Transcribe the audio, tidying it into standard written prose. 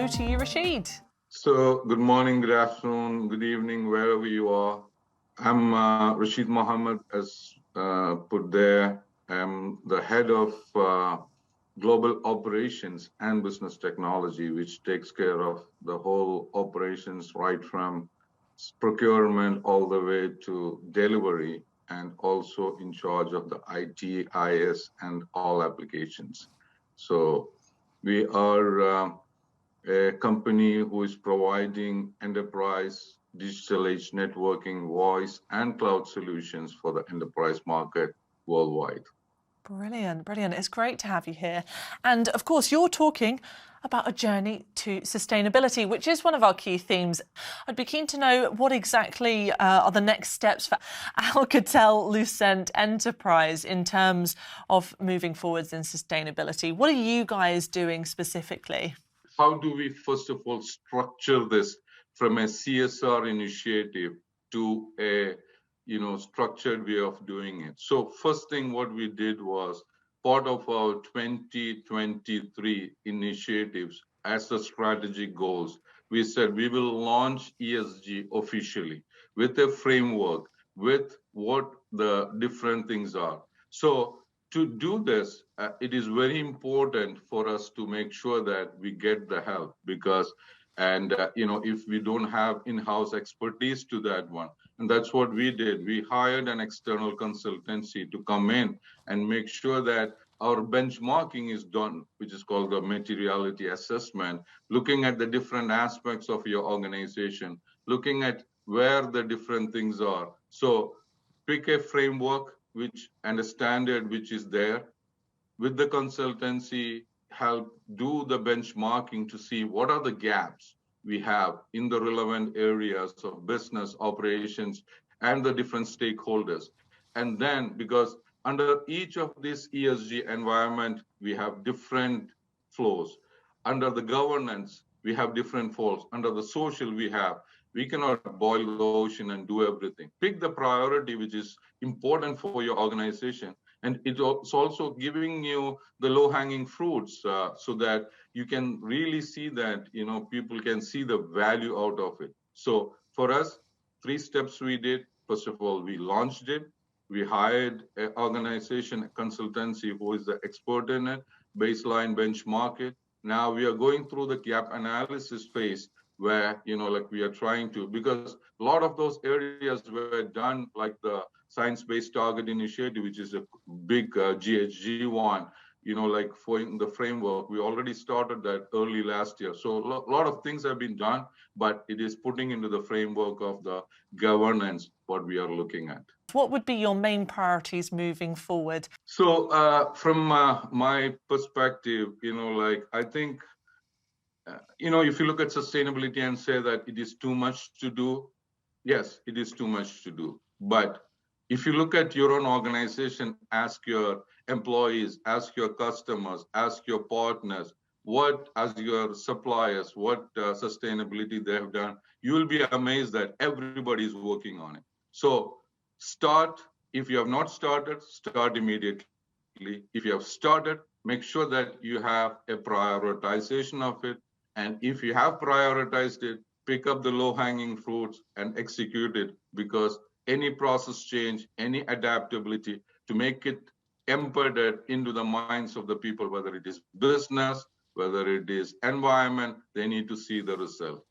go to you, Rasheed. So, good morning, good afternoon, good evening, wherever you are. I'm Rasheed Mohamad, as put there. I'm the head of global operations and business technology, which takes care of the whole operations right from procurement all the way to delivery, and also in charge of the IT, IS, and all applications. So, we are a company who is providing enterprise digital age networking, voice, and cloud solutions for the enterprise market worldwide. Brilliant, brilliant. It's great to have you here. And of course, you're talking about a journey to sustainability, which is one of our key themes. I'd be keen to know what exactly are the next steps for Alcatel-Lucent Enterprise in terms of moving forwards in sustainability. What are you guys doing specifically? How do we, first of all, structure this from a CSR initiative to a structured way of doing it? So first thing what we did was part of our 2023 initiatives as the strategic goals. We said we will launch ESG officially with a framework, with what the different things are. So to do this, it is very important for us to make sure that we get the help, because if we don't have in-house expertise to that one, and that's what we did. We hired an external consultancy to come in and make sure that our benchmarking is done, which is called the materiality assessment, looking at the different aspects of your organization, looking at where the different things are. So pick a framework and a standard which is there. With the consultancy, help do the benchmarking to see what are the gaps we have in the relevant areas of business operations and the different stakeholders. And then, because under each of these ESG environment, we have different flows. Under the governance, we have different flows. Under the social, we cannot boil the ocean and do everything. Pick the priority which is important for your organization. And it's also giving you the low-hanging fruits so that you can really see that, people can see the value out of it. So for us, 3 steps we did. First of all, we launched it. We hired an organization, a consultancy who is the expert in it, baseline benchmark it. Now we are going through the gap analysis phase where, we are trying to, because a lot of those areas were done, like the Science-Based Target Initiative, which is a big GHG one, for the framework. We already started that early last year. So a lot of things have been done, but it is putting into the framework of the governance what we are looking at. What would be your main priorities moving forward? So from my perspective, I think, if you look at sustainability and say that it is too much to do, yes, it is too much to do. But if you look at your own organization, ask your employees, ask your customers, ask your partners, as your suppliers, what sustainability they have done, you will be amazed that everybody is working on it. So start. If you have not started, start immediately. If you have started, make sure that you have a prioritization of it. And if you have prioritized it, pick up the low-hanging fruits and execute it, because any process change, any adaptability to make it embedded into the minds of the people, whether it is business, whether it is environment, they need to see the result.